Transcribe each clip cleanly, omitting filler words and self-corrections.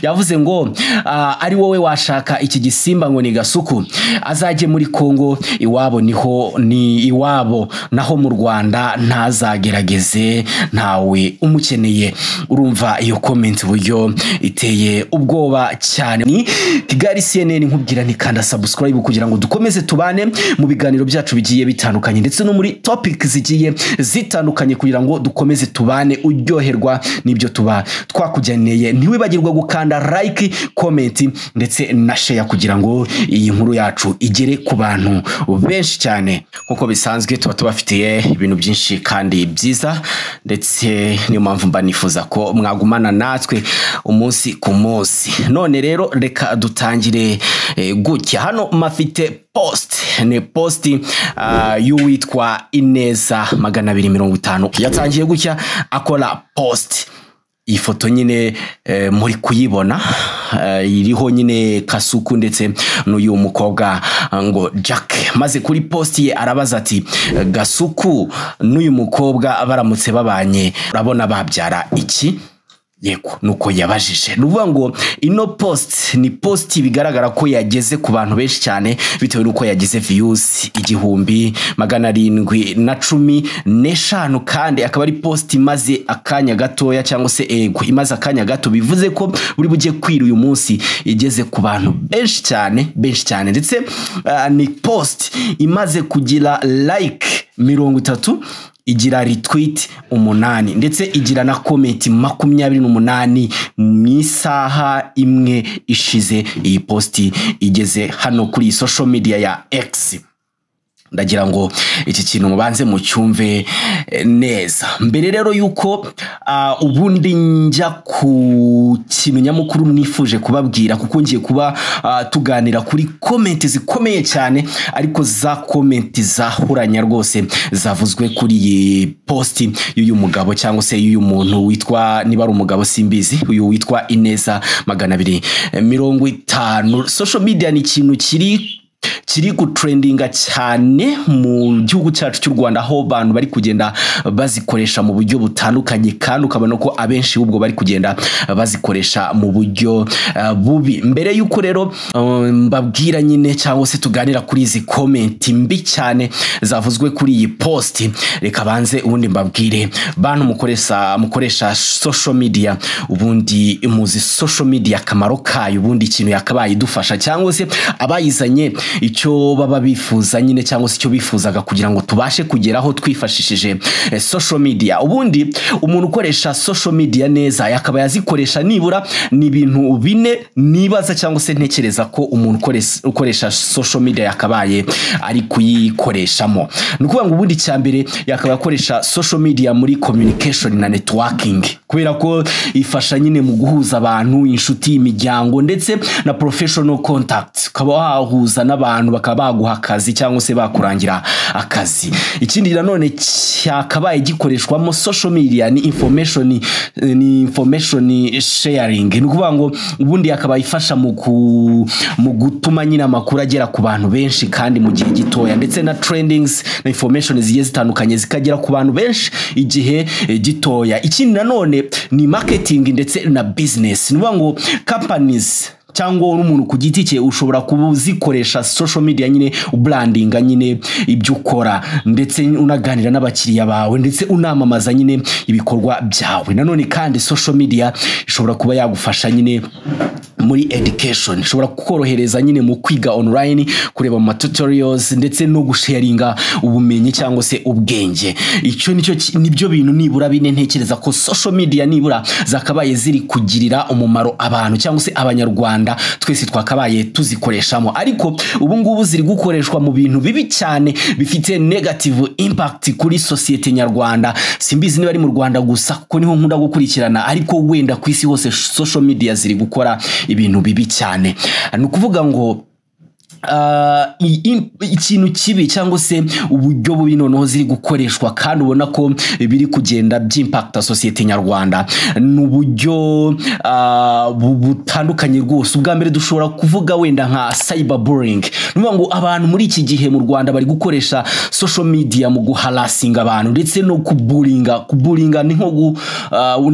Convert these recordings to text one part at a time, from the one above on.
yavuze ngo ari wowe washaka iki gisimba ngo ni Kasuku azaje muri Kongo iwabo ni iwabo naho mu Rwanda ntazagerageze ntawe umukeneye. Urumva iyo comment buryo iteye ubwoba cyane. Ni Kigali CNN nkubwira ni kanda subscribe kugira ngo dukomeze tubane mu biganiro byacu bigiye bitandukanye ndetse no muri topic zigiye zitandukanye kugira ngo dukomeze tubane uryoherwa nibyo tuba twakujyaneye. Ntiwibagirwa gukanda like, comment ndetse na share kugira ngo iyi nkuru yacu igere ku bantu benshi cyane. Kuko bisanzwe tuba tubafitiye ibintu byinshi kandi byiza ndetse niyo mpamvu mba nifuza ko mwagumana natwe umunsi ku munsi. None rero reka dutangire gutya. Hano mafite ni post y'uwitwa Ineza 250 yatangiye gutya akora post. Iyi foto nyine muri kuyibona iriho nyine Kasuku ndetse n'uyu mukobwa ngo Jacky. Maze kuri post ye arabaza ati Kasuku n'uyu mukobwa baramutse babanye urabona babyara iki? Yego nuko yabajije. Nuvuga ngo ino post ni post bigaragara ko yageze ku bantu benshi cyane bitewe nuko yagize views 1715 kandi akaba ari post imaze akanya gatoya cyangwa se imaze akanya gato, bivuze ko buri bujye kwira uyu munsi igeze ku bantu benshi cyane ndetse ni post imaze kugira like 30, igira retweet 8 ndetse igira na comment 28 mwisaha imwe ishize. Iyi posti igeze hano kuri social media ya X. Ndagira ngo iki kintu mubanze mu cyumve neza. Mbere rero yuko ubundi njya ku kintu nyamukuru nifuje kubabwira, kuko ngiye kuba tuganira kuri comment zikomeye cyane, ariko za comment zahuranya rwose zavuzwe kuri iyi post y'uyu mugabo cyangwa se y'uyu muntu witwa, niba ari umugabo simbizi, uyu witwa Ineza 250. Social media ni ikintu kiri gutrendinga cyane mu gihugu cyacu cy'u Rwanda, aho abantu bari kugenda bazikoresha mu buryo butandukanye kandi ukabona ko abenshi ubwo bari kugenda bazikoresha mu buryo bubi. Mbere yuko rero mbabwira nyine cyangwa se tuganira kuri izi comment mbi cyane zavuzwe kuri iyi post, reka banze ubundi mbabwire bantu mukoresha social media, ubundi muzi social media akamaro kayo, ubundi ikintu yakabaye idufasha cyangwa se abayizanye icyo baba bifuza nyine cyangwa se icyo bifuzaga kugira ngo tubashe kugeraho twifashishije social media. Ubundi umuntu ukoresha social media neza yakaba yazikoresha nibura ni ibintu 4 nibaza cyangwa se ntekereza ko umuntu ukoresha social media yakabaye ari kuyikoreshamo. Nukuvuga ngo ubundi cyambere yakaba yakoresha social media muri communication na networking, kubera ko ifasha nyine mu guhuza abantu, inshuti, imiryango ndetse na professional contact. Kaba wahuza n'abantu bakaba baguha akazi cyangwa se bakurangira akazi. Ikindi nanone cyakabaye gikoreshwamo social media ni information sharing. Nukuvuga ngo ubundi yakaba ifasha mu gutuma nyine amakuru agera ku bantu benshi kandi mu gihe gitoya, ndetse na trendings na information zigiye zitandukanye zikagera ku bantu benshi igihe gitoya. Ikindi nanone ni marketing ndetse na business. Nukuvuga ngo companies cyangwa umuntu ku giti cye ushobora kubuzikoresha social media nyine ubrandinga nyine ibyo ukora, ndetse unaganira n'abakiriya bawe ndetse unamamaza nyine ibikorwa byawe. Nanone kandi social media ishobora kuba yagufasha nyine muri education, ishobora kukorohereza nyine mu kwiga online, kureba mu tutorials ndetse no gusharinga ubumenyi cyangwa se ubwenge. Icyo nibyo bintu nibura bine ntekereza ko social media nibura zakabaye ziri kugirira umumaro abantu cyangwa se abanyarwanda twese twakabaye tuzikoreshamo. Ariko ubu ngubu ziri gukoreshwa mu bintu bibi cyane bifite negative impact kuri societe nyarwanda. Simbizi niba ari mu Rwanda gusa kuko niho nkunda gukurikirana, ariko wenda ku isi hose social media ziri gukora ibintu bibi cyane. Nukuvuga ngo ikintu kibi cyangwa se uburyo bubi noneho ziri gukoreshwa kandi ubona ko biri kugenda by'impacta societe nyarwanda n'uburyo butandukanye rwose. Ubwa mbere dushobora kuvuga wenda nka cyberbullying. Nuvuga ngo abantu muri iki gihe mu Rwanda bari gukoresha social media mu guharasinga abantu ndetse no kubulinga ni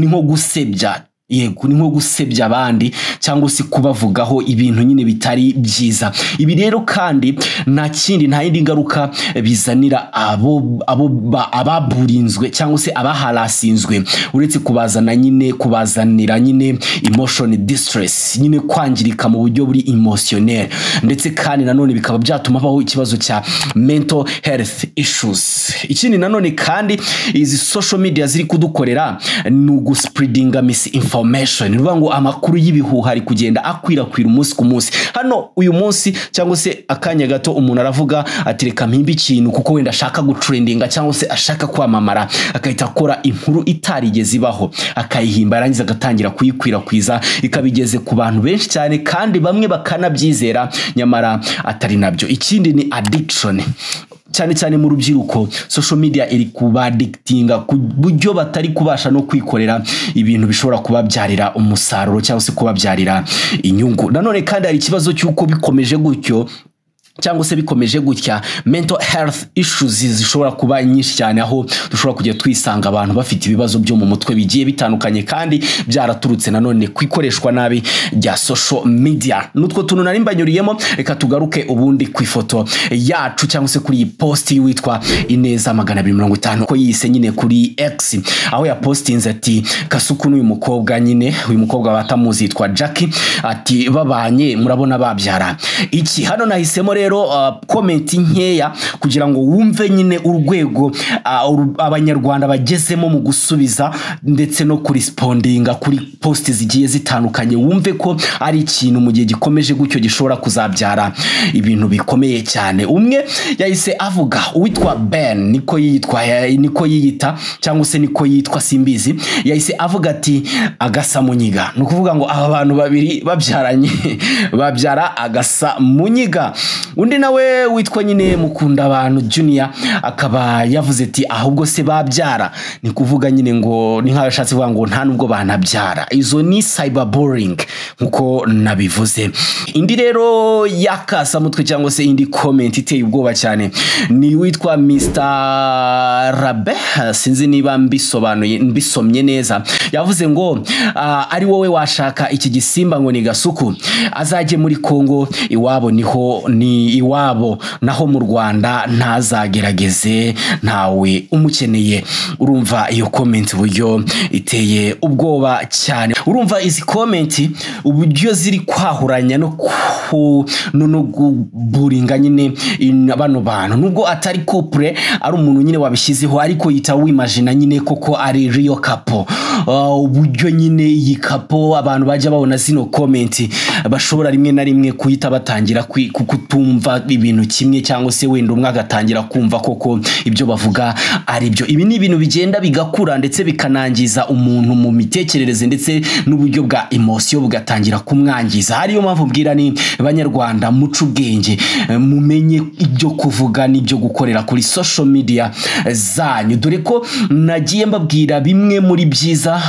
nko gusebya yego ni nko gusebya abandi cyangwa se kubavugaho ibintu nyine bitari byiza. Ibi rero kandi nta yindi ngaruka bizanira ababurinzwe cyangwa se abaharasinzwe uretse kubazanira nyine emotion distress, nyine kwangirika mu buryo buri emotionnel, ndetse kandi nanone bikaba byatuma baho ikibazo cya mental health issues. Ikindi nanone kandi izi social media ziri kudukorera ni uguspreadinga misinformation, nivuga ngo amakuru y'ibihuha ari kugenda akwirakwira umunsi ku munsi. Hano uyu munsi cyangwa se akanya gato umuntu aravuga ati reka mpimbe ikintu kuko wenda ashaka gutrendinga cyangwa se ashaka kwamamara, akahita akora inkuru itarigeze ibaho akayihimba, arangiza agatangira kuyikwirakwiza, ikabigeze ku bantu benshi cyane kandi bamwe bakanabyizera nyamara atari nabyo. Ikindi ni addiction, cyane cyane mu rubyiruko. Social media iri kubadictinga ku buryo batari kubasha no kwikorera ibintu bishobora kubabyarira umusaruro cyangwa se kubabyarira inyungu. Nanone kandi hari ikibazo cy'uko bikomeje gutyo cyangwa se bikomeje gutya mental health issues zishobora kuba nyinshi cyane, aho dushobora kujya twisanga abantu bafite ibibazo byo mu mutwe bigiye bitandukanye kandi byaraturutse nanone kwikoreshwa nabi rya social media. Nutwo tuntu nari mbanyuriyemo, reka tugaruke ubundi ku ifoto yacu cyangwa se kuri iyi post witwa Ineza 250 ko yise nyine kuri X, aho ya postinze ati Kasuku n'uyu mukobwa nyine, uyu mukobwa batamuzi yitwa Jacky, ati babanye murabona babyara iki. Hano nahisemo rero comment nkeya kugira ngo wumve nyine urwego abanyarwanda bagezemo mu gusubiza ndetse no kurespondinga kuri post zigiye zitandukanye, wumve ko ari ikintu mu gihe gikomeje gutyo gishobora kuzabyara ibintu bikomeye cyane. Umwe yahise avuga, uwitwa Ben niko yiyita cyangwa se niko yitwa simbizi, yahise avuga ati agasa munyiga. No kuvuga ngo aba bantu babiri babyaranye babyara agasa munyiga. Undi nawe witwa nyine Mukunda abantu Junior akaba yavuze ati ahubwo se babyara, ni kuvuga nyine ngo ni nk'abashatse kuvuga ngo nta nubwo banabyara. Izo ni cyberbullying nkuko nabivuze. Indi rero yakasa mutwe cyangwa se indi comment iteye ubwoba cyane ni witwa Mr. Rabe, sinzi niba mbisomye neza, yavuze ngo ari wowe washaka iki gisimba ngo ni Kasuku, azajye muri Kongo iwabo iwabo naho mu Rwanda ntazagerageze ntawe umukeneye. Urumva iyo comment uburyo iteye ubwoba cyane. Urumva izi comment uburyo ziri kwahuranya no guburinga nyine bano bantu, nubwo atari couple ari umuntu nyine wabishyizeho, ariko yita wimagine nyine koko ari real couple. Uburyo nyine iyi couple abantu bajya babona zino comment bashobora rimwe na rimwe kuhita batangira kutumva ibintu kimwe, cyangwa se wenda umwe agatangira kumva koko ibyo bavuga ari byo. Ibi ni ibintu bigenda bigakura ndetse bikanangiza umuntu mu mitekerereze ndetse n'uburyo bwa emotion bugatangira kumwangiza. Hariyo mpamvu mbwira ni banyarwanda mucu ubwenge, mumenye ibyo kuvuga n'ibyo gukorera kuri social media zanyu, dore ko nagiye mbabwira bimwe muri byiza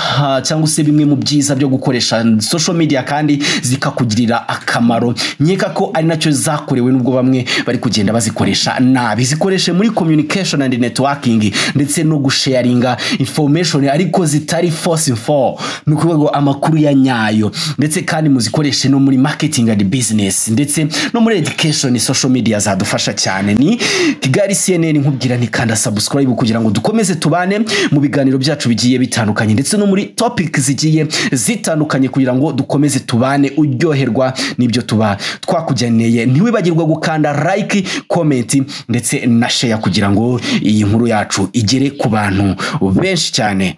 cyangwa se bimwe mu byiza byo gukoresha social media kandi zikakugirira akamaro. Nkeka ko ari nacyo zakorewe nubwo bamwe bari kugenda bazikoresha nabi. Zikoreshe muri communication and networking ndetse no gusharinga information ariko zitari false info, nukuvuga amakuru ya nyayo, ndetse kandi muzikoreshe no muri marketing and business ndetse no muri education. Social media zadufasha cyane. Ni Kigali CNN nkubwira ni kanda subscribe kugira ngo dukomeze tubane mu biganiro byacu bigiye bitandukanye ndetse no muri topic zigiye zitandukanye kugira ngo dukomeze tubane uryoherwa n'ibyo tuba twakujyaneye. Ntiwibagirwa gukanda like, comment ndetse na share kugira ngo iyi nkuru yacu igere ku bantu benshi cyane.